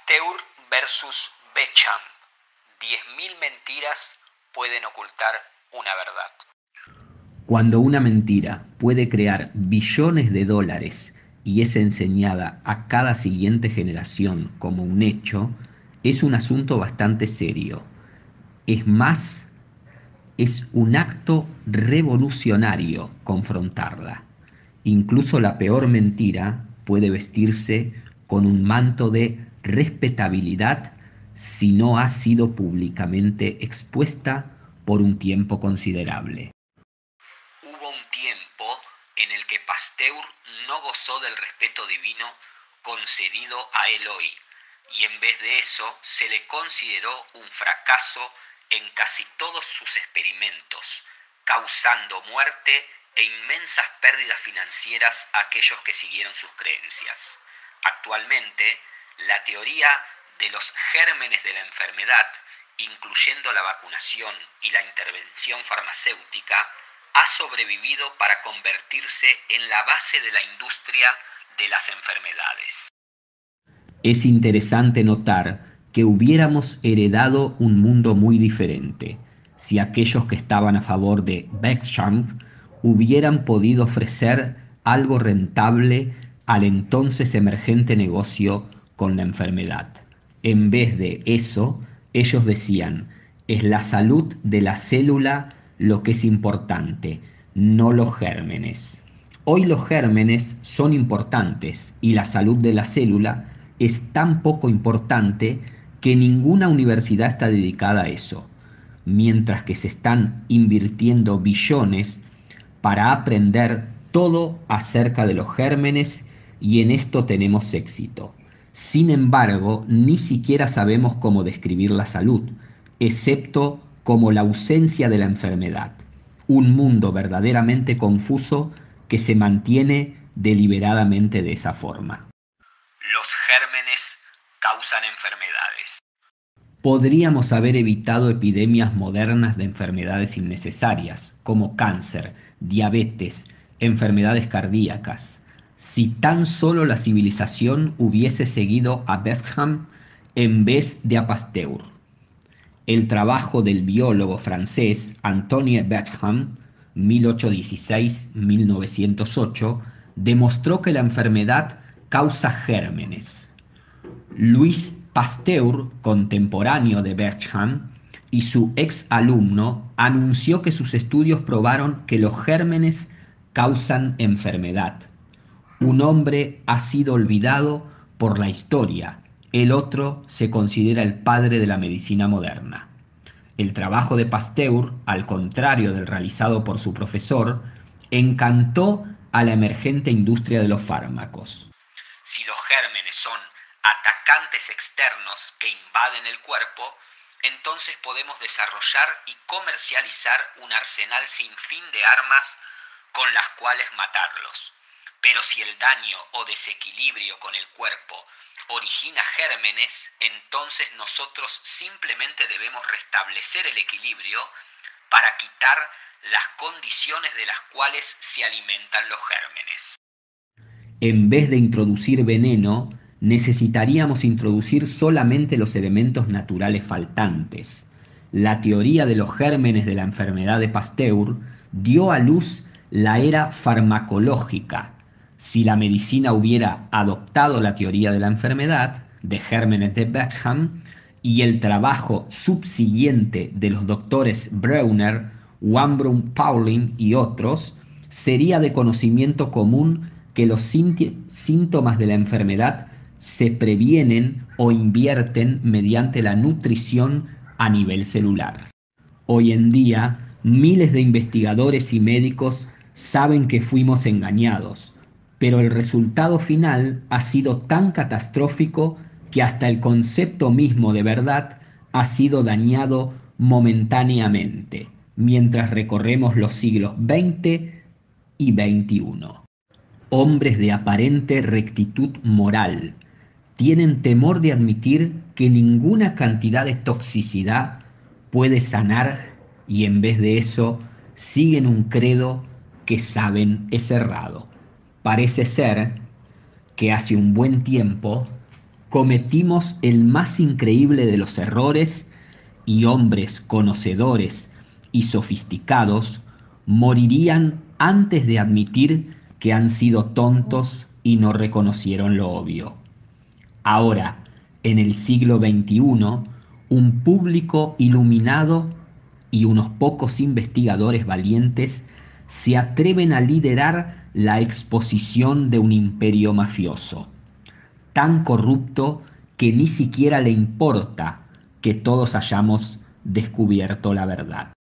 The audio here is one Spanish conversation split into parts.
Pasteur versus Beckham. 10.000 mentiras pueden ocultar una verdad. Cuando una mentira puede crear billones de dólares y es enseñada a cada siguiente generación como un hecho, es un asunto bastante serio. Es más, es un acto revolucionario confrontarla. Incluso la peor mentira puede vestirse con un manto de respetabilidad si no ha sido públicamente expuesta por un tiempo considerable. Hubo un tiempo en el que Pasteur no gozó del respeto divino concedido a él hoy, y en vez de eso se le consideró un fracaso en casi todos sus experimentos, causando muerte e inmensas pérdidas financieras a aquellos que siguieron sus creencias. Actualmente, la teoría de los gérmenes de la enfermedad, incluyendo la vacunación y la intervención farmacéutica, ha sobrevivido para convertirse en la base de la industria de las enfermedades. Es interesante notar que hubiéramos heredado un mundo muy diferente si aquellos que estaban a favor de Beckham hubieran podido ofrecer algo rentable al entonces emergente negocio con la enfermedad. En vez de eso, ellos decían, es la salud de la célula lo que es importante, no los gérmenes. Hoy los gérmenes son importantes y la salud de la célula es tan poco importante que ninguna universidad está dedicada a eso, mientras que se están invirtiendo billones para aprender todo acerca de los gérmenes y en esto tenemos éxito. Sin embargo, ni siquiera sabemos cómo describir la salud, excepto como la ausencia de la enfermedad. Un mundo verdaderamente confuso que se mantiene deliberadamente de esa forma. Los gérmenes causan enfermedades. Podríamos haber evitado epidemias modernas de enfermedades innecesarias, como cáncer, diabetes, enfermedades cardíacas, si tan solo la civilización hubiese seguido a Beckham en vez de a Pasteur. El trabajo del biólogo francés Antoine Beckham, 1816-1908, demostró que la enfermedad causa gérmenes. Louis Pasteur, contemporáneo de Beckham, y su ex alumno, anunció que sus estudios probaron que los gérmenes causan enfermedad. Un hombre ha sido olvidado por la historia, el otro se considera el padre de la medicina moderna. El trabajo de Pasteur, al contrario del realizado por su profesor, encantó a la emergente industria de los fármacos. Si los gérmenes son atacantes externos que invaden el cuerpo, entonces podemos desarrollar y comercializar un arsenal sin fin de armas con las cuales matarlos. Pero si el daño o desequilibrio con el cuerpo origina gérmenes, entonces nosotros simplemente debemos restablecer el equilibrio para quitar las condiciones de las cuales se alimentan los gérmenes. En vez de introducir veneno, necesitaríamos introducir solamente los elementos naturales faltantes. La teoría de los gérmenes de la enfermedad de Pasteur dio a luz la era farmacológica. Si la medicina hubiera adoptado la teoría de la enfermedad, de gérmenes de Beckham, y el trabajo subsiguiente de los doctores Breuner, Wambrum Pauling y otros, sería de conocimiento común que los síntomas de la enfermedad se previenen o invierten mediante la nutrición a nivel celular. Hoy en día, miles de investigadores y médicos saben que fuimos engañados, pero el resultado final ha sido tan catastrófico que hasta el concepto mismo de verdad ha sido dañado momentáneamente, mientras recorremos los siglos XX y XXI. Hombres de aparente rectitud moral tienen temor de admitir que ninguna cantidad de toxicidad puede sanar y en vez de eso siguen un credo que saben es errado. Parece ser que hace un buen tiempo cometimos el más increíble de los errores y hombres conocedores y sofisticados morirían antes de admitir que han sido tontos y no reconocieron lo obvio. Ahora, en el siglo XXI, un público iluminado y unos pocos investigadores valientes se atreven a liderar la exposición de un imperio mafioso, tan corrupto que ni siquiera le importa que todos hayamos descubierto la verdad.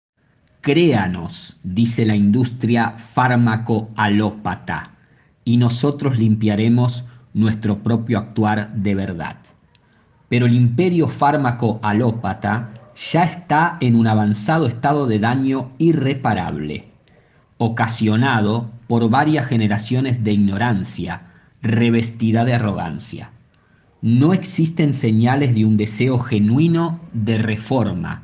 Créanos, dice la industria fármaco-alópata, y nosotros limpiaremos nuestro propio actuar de verdad. Pero el imperio fármaco-alópata ya está en un avanzado estado de daño irreparable, ocasionado por varias generaciones de ignorancia, revestida de arrogancia. No existen señales de un deseo genuino de reforma,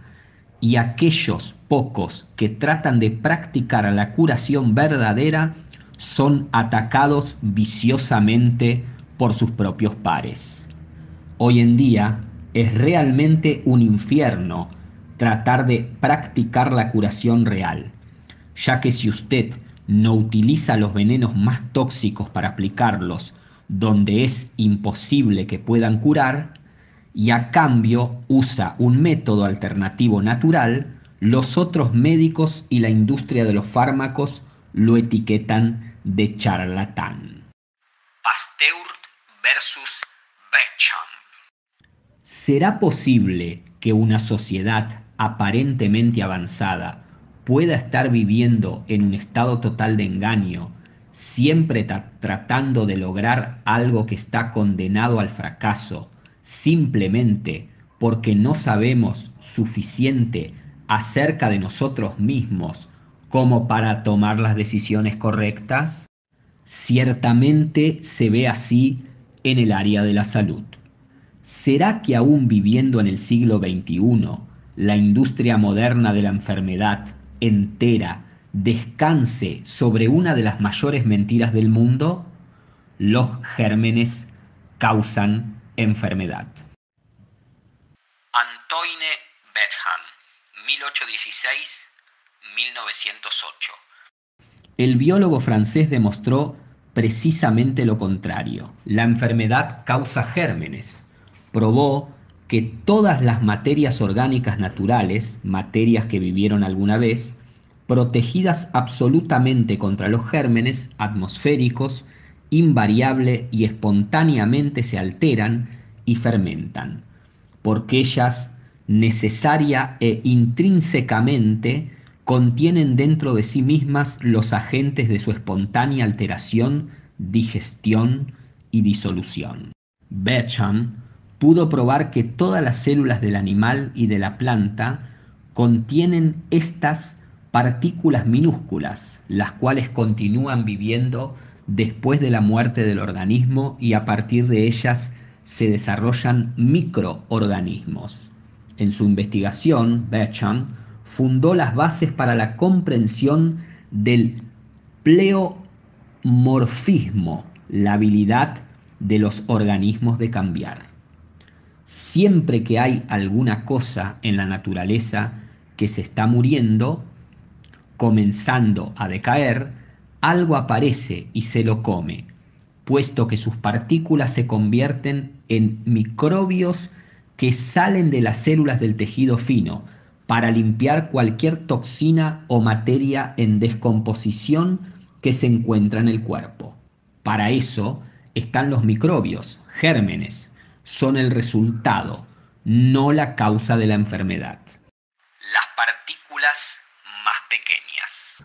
y aquellos pocos que tratan de practicar la curación verdadera son atacados viciosamente por sus propios pares. Hoy en día es realmente un infierno tratar de practicar la curación real, ya que si usted no utiliza los venenos más tóxicos para aplicarlos donde es imposible que puedan curar, y a cambio usa un método alternativo natural, los otros médicos y la industria de los fármacos lo etiquetan de charlatán. Pasteur versus Beckham. ¿Será posible que una sociedad aparentemente avanzada pueda estar viviendo en un estado total de engaño, siempre tratando de lograr algo que está condenado al fracaso, simplemente porque no sabemos suficiente acerca de nosotros mismos como para tomar las decisiones correctas? Ciertamente se ve así en el área de la salud. ¿Será que aún viviendo en el siglo XXI, la industria moderna de la enfermedad entera descanse sobre una de las mayores mentiras del mundo? Los gérmenes causan enfermedad. Antoine Beckham, 1816-1908. El biólogo francés demostró precisamente lo contrario. La enfermedad causa gérmenes. Probó que todas las materias orgánicas naturales, materias que vivieron alguna vez, protegidas absolutamente contra los gérmenes atmosféricos, invariable y espontáneamente se alteran y fermentan, porque ellas necesaria e intrínsecamente contienen dentro de sí mismas los agentes de su espontánea alteración, digestión y disolución. Beckham pudo probar que todas las células del animal y de la planta contienen estas partículas minúsculas, las cuales continúan viviendo después de la muerte del organismo, y a partir de ellas se desarrollan microorganismos. En su investigación, Beckham fundó las bases para la comprensión del pleomorfismo, la habilidad de los organismos de cambiar. Siempre que hay alguna cosa en la naturaleza que se está muriendo, comenzando a decaer, algo aparece y se lo come, puesto que sus partículas se convierten en microbios que salen de las células del tejido fino para limpiar cualquier toxina o materia en descomposición que se encuentra en el cuerpo. Para eso están los microbios, gérmenes. Son el resultado, no la causa de la enfermedad. Las partículas más pequeñas.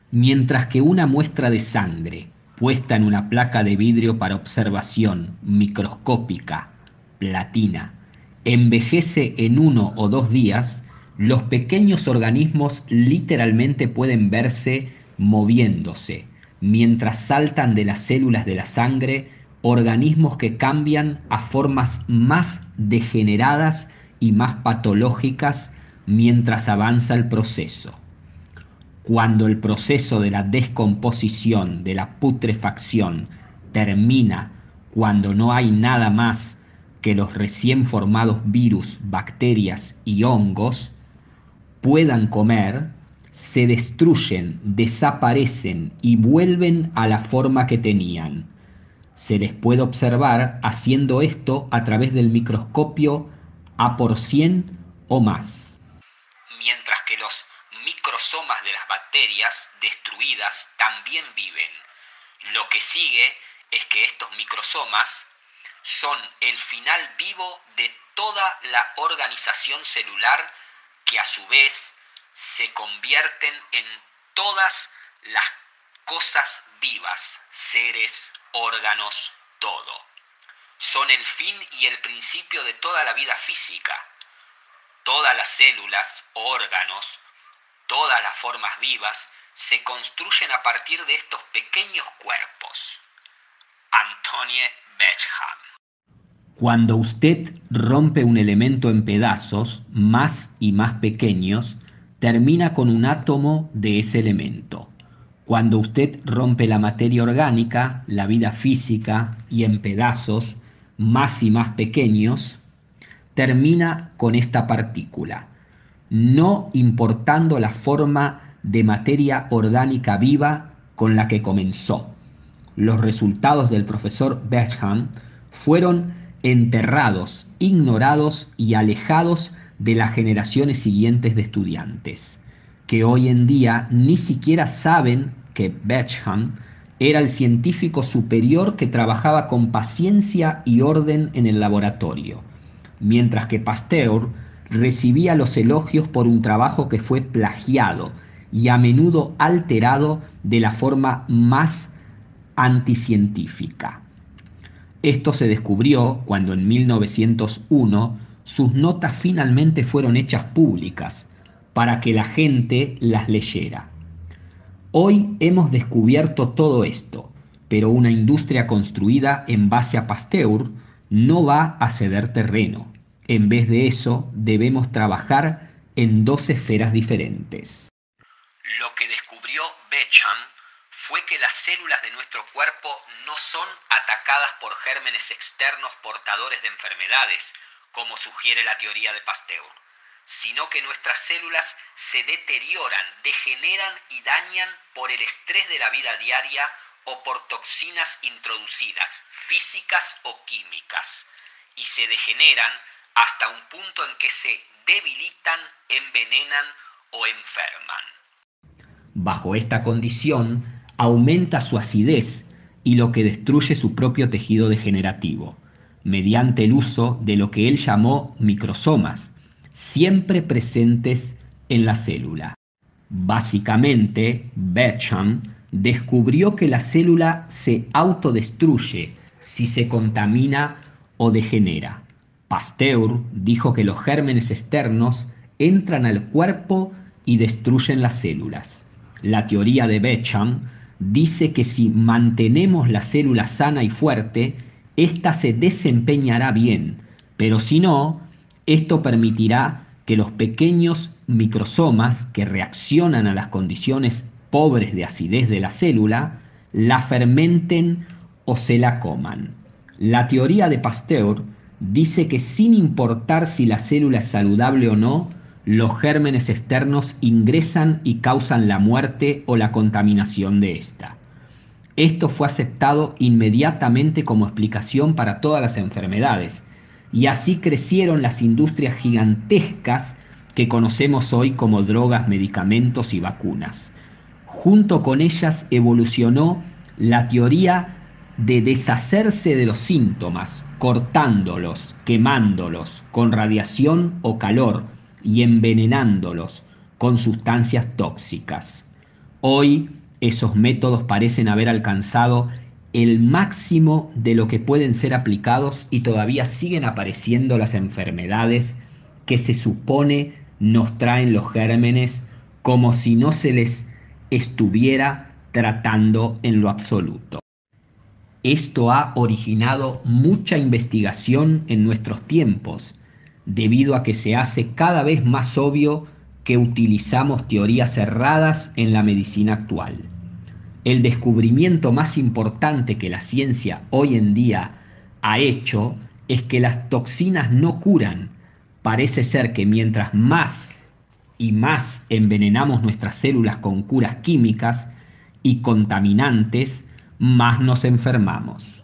Mientras que una muestra de sangre puesta en una placa de vidrio para observación microscópica, platina, envejece en 1 o 2 días, los pequeños organismos literalmente pueden verse moviéndose, mientras saltan de las células de la sangre organismos que cambian a formas más degeneradas y más patológicas mientras avanza el proceso. Cuando el proceso de la descomposición, de la putrefacción, termina, cuando no hay nada más que los recién formados virus, bacterias y hongos puedan comer, se destruyen, desaparecen y vuelven a la forma que tenían. Se les puede observar haciendo esto a través del microscopio A por 100 o más. Mientras que los microsomas de las bacterias destruidas también viven. Lo que sigue es que estos microsomas son el final vivo de toda la organización celular, que a su vez se convierten en todas las cosas vivas, seres, órganos, todo. Son el fin y el principio de toda la vida física. Todas las células, órganos, todas las formas vivas se construyen a partir de estos pequeños cuerpos. Antoine Béchamp. Cuando usted rompe un elemento en pedazos más y más pequeños, termina con un átomo de ese elemento. Cuando usted rompe la materia orgánica, la vida física, y en pedazos más y más pequeños, termina con esta partícula, no importando la forma de materia orgánica viva con la que comenzó. Los resultados del profesor Béchamp fueron enterrados, ignorados y alejados de las generaciones siguientes de estudiantes, que hoy en día ni siquiera saben que Béchamp era el científico superior que trabajaba con paciencia y orden en el laboratorio, mientras que Pasteur recibía los elogios por un trabajo que fue plagiado y a menudo alterado de la forma más anticientífica. Esto se descubrió cuando en 1901 sus notas finalmente fueron hechas públicas para que la gente las leyera. Hoy hemos descubierto todo esto, pero una industria construida en base a Pasteur no va a ceder terreno. En vez de eso, debemos trabajar en dos esferas diferentes. Lo que descubrió Béchamp fue que las células de nuestro cuerpo no son atacadas por gérmenes externos portadores de enfermedades, como sugiere la teoría de Pasteur, sino que nuestras células se deterioran, degeneran y dañan por el estrés de la vida diaria o por toxinas introducidas, físicas o químicas, y se degeneran hasta un punto en que se debilitan, envenenan o enferman. Bajo esta condición, aumenta su acidez y lo que destruye su propio tejido degenerativo, mediante el uso de lo que él llamó microsomas, siempre presentes en la célula. Básicamente, Béchamp descubrió que la célula se autodestruye si se contamina o degenera. Pasteur dijo que los gérmenes externos entran al cuerpo y destruyen las células. La teoría de Béchamp dice que si mantenemos la célula sana y fuerte, ésta se desempeñará bien, pero si no, esto permitirá que los pequeños microsomas que reaccionan a las condiciones pobres de acidez de la célula, la fermenten o se la coman. La teoría de Pasteur dice que sin importar si la célula es saludable o no, los gérmenes externos ingresan y causan la muerte o la contaminación de esta. Esto fue aceptado inmediatamente como explicación para todas las enfermedades, y así crecieron las industrias gigantescas que conocemos hoy como drogas, medicamentos y vacunas. Junto con ellas evolucionó la teoría de deshacerse de los síntomas, cortándolos, quemándolos con radiación o calor y envenenándolos con sustancias tóxicas. Hoy esos métodos parecen haber alcanzado el máximo de lo que pueden ser aplicados y todavía siguen apareciendo las enfermedades que se supone nos traen los gérmenes como si no se les estuviera tratando en lo absoluto. Esto ha originado mucha investigación en nuestros tiempos, debido a que se hace cada vez más obvio que utilizamos teorías erradas en la medicina actual. El descubrimiento más importante que la ciencia hoy en día ha hecho es que las toxinas no curan. Parece ser que mientras más y más envenenamos nuestras células con curas químicas y contaminantes, más nos enfermamos.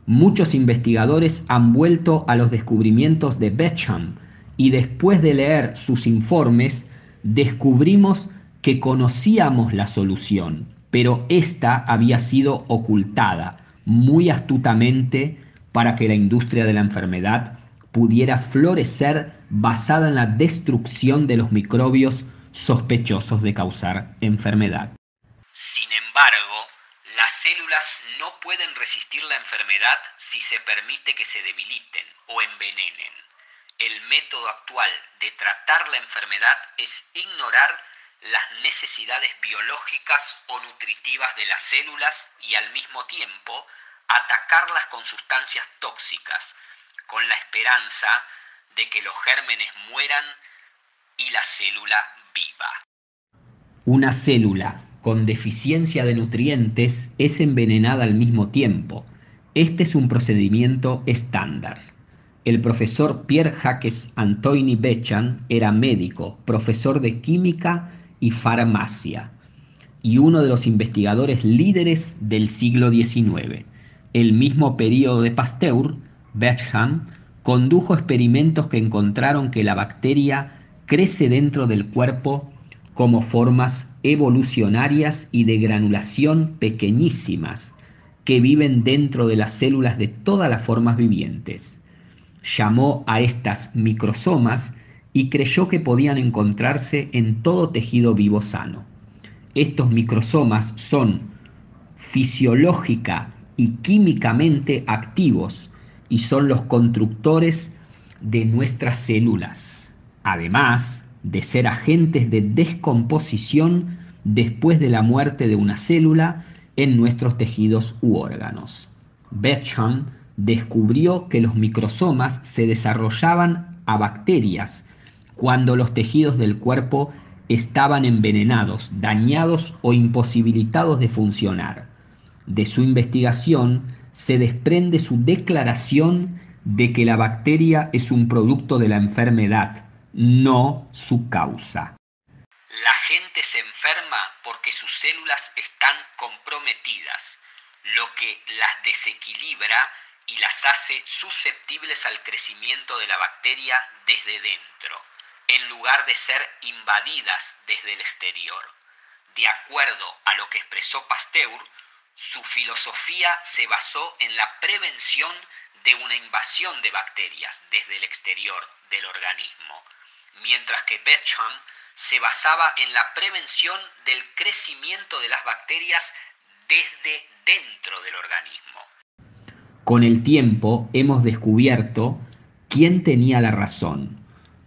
Muchos investigadores han vuelto a los descubrimientos de Betsham y después de leer sus informes descubrimos que conocíamos la solución, pero esta había sido ocultada muy astutamente para que la industria de la enfermedad pudiera florecer basada en la destrucción de los microbios sospechosos de causar enfermedad. Sin embargo, las células no pueden resistir la enfermedad si se permite que se debiliten o envenenen. El método actual de tratar la enfermedad es ignorar las necesidades biológicas o nutritivas de las células y al mismo tiempo atacarlas con sustancias tóxicas, con la esperanza de que los gérmenes mueran y la célula viva. Una célula con deficiencia de nutrientes es envenenada al mismo tiempo. Este es un procedimiento estándar. El profesor Pierre-Jacques Antoine Betsham era médico, profesor de química y farmacia y uno de los investigadores líderes del siglo XIX. El mismo periodo de Pasteur, Betsham condujo experimentos que encontraron que la bacteria crece dentro del cuerpo como formas evolucionarias y de granulación pequeñísimas que viven dentro de las células de todas las formas vivientes. Llamó a estas microsomas y creyó que podían encontrarse en todo tejido vivo sano. Estos microsomas son fisiológica y químicamente activos y son los constructores de nuestras células, además de ser agentes de descomposición después de la muerte de una célula en nuestros tejidos u órganos. Betsham descubrió que los microsomas se desarrollaban a bacterias cuando los tejidos del cuerpo estaban envenenados, dañados o imposibilitados de funcionar. De su investigación se desprende su declaración de que la bacteria es un producto de la enfermedad, no su causa. La gente se enferma porque sus células están comprometidas, lo que las desequilibra y las hace susceptibles al crecimiento de la bacteria desde dentro, en lugar de ser invadidas desde el exterior. De acuerdo a lo que expresó Pasteur, su filosofía se basó en la prevención de una invasión de bacterias desde el exterior del organismo, mientras que Betsham se basaba en la prevención del crecimiento de las bacterias desde dentro del organismo. Con el tiempo hemos descubierto quién tenía la razón,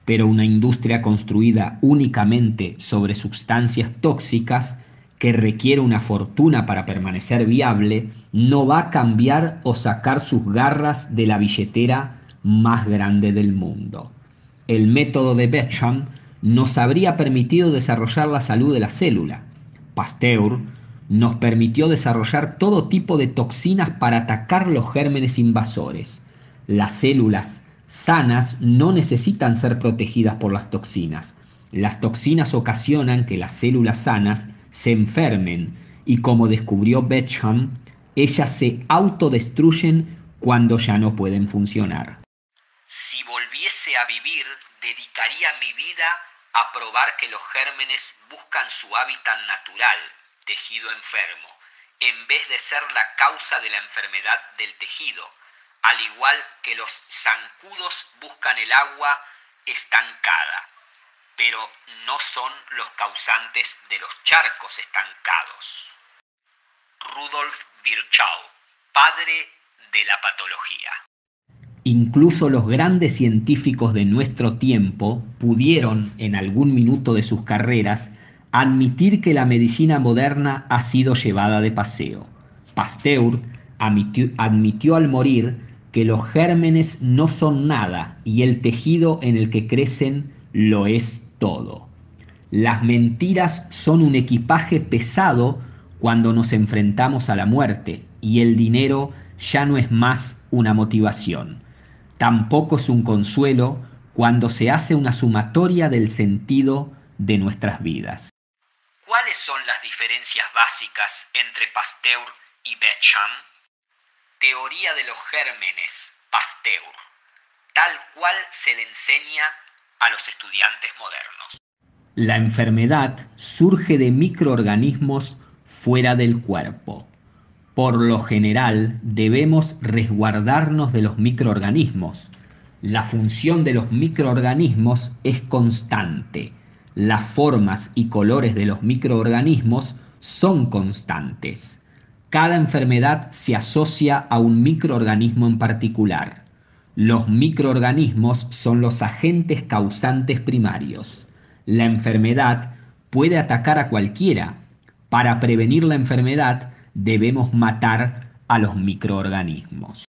pero una industria construida únicamente sobre sustancias tóxicas que requiere una fortuna para permanecer viable, no va a cambiar o sacar sus garras de la billetera más grande del mundo. El método de Betsham nos habría permitido desarrollar la salud de la célula. Pasteur nos permitió desarrollar todo tipo de toxinas para atacar los gérmenes invasores. Las células sanas no necesitan ser protegidas por las toxinas. Las toxinas ocasionan que las células sanas se enfermen y, como descubrió Betsham, ellas se autodestruyen cuando ya no pueden funcionar. Si volviese a vivir, dedicaría mi vida a probar que los gérmenes buscan su hábitat natural, tejido enfermo, en vez de ser la causa de la enfermedad del tejido, al igual que los zancudos buscan el agua estancada, pero no son los causantes de los charcos estancados. Rudolf Virchow, padre de la patología. Incluso los grandes científicos de nuestro tiempo pudieron, en algún minuto de sus carreras, admitir que la medicina moderna ha sido llevada de paseo. Pasteur admitió al morir que los gérmenes no son nada y el tejido en el que crecen lo es todo. Las mentiras son un equipaje pesado cuando nos enfrentamos a la muerte y el dinero ya no es más una motivación. Tampoco es un consuelo cuando se hace una sumatoria del sentido de nuestras vidas. ¿Cuáles son las diferencias básicas entre Pasteur y Beckham? Teoría de los gérmenes, Pasteur, tal cual se le enseña a los estudiantes modernos. La enfermedad surge de microorganismos fuera del cuerpo. Por lo general, debemos resguardarnos de los microorganismos. La función de los microorganismos es constante. Las formas y colores de los microorganismos son constantes. Cada enfermedad se asocia a un microorganismo en particular. Los microorganismos son los agentes causantes primarios. La enfermedad puede atacar a cualquiera. Para prevenir la enfermedad, debemos matar a los microorganismos.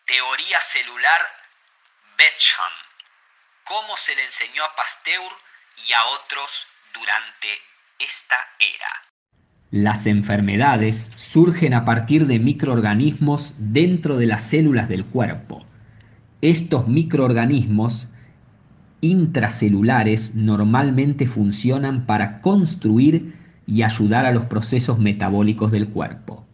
Teoría celular, Beckham. ¿Cómo se le enseñó a Pasteur y a otros durante esta era? Las enfermedades surgen a partir de microorganismos dentro de las células del cuerpo. Estos microorganismos intracelulares normalmente funcionan para construir y ayudar a los procesos metabólicos del cuerpo.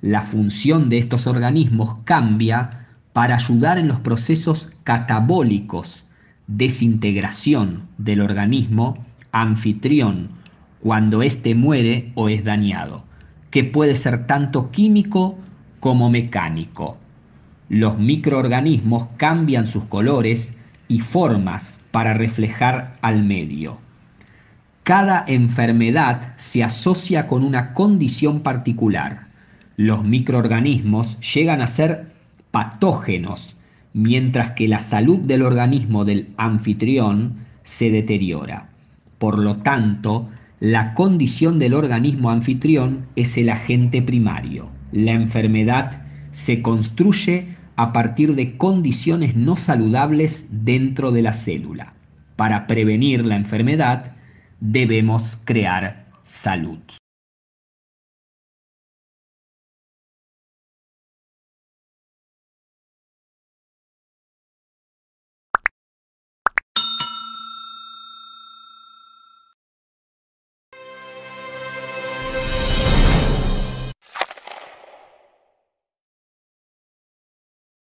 La función de estos organismos cambia para ayudar en los procesos catabólicos, desintegración del organismo anfitrión cuando éste muere o es dañado, que puede ser tanto químico como mecánico. Los microorganismos cambian sus colores y formas para reflejar al medio. Cada enfermedad se asocia con una condición particular. Los microorganismos llegan a ser patógenos, mientras que la salud del organismo del anfitrión se deteriora. Por lo tanto, la condición del organismo anfitrión es el agente primario. La enfermedad se construye a partir de condiciones no saludables dentro de la célula. Para prevenir la enfermedad, debemos crear salud.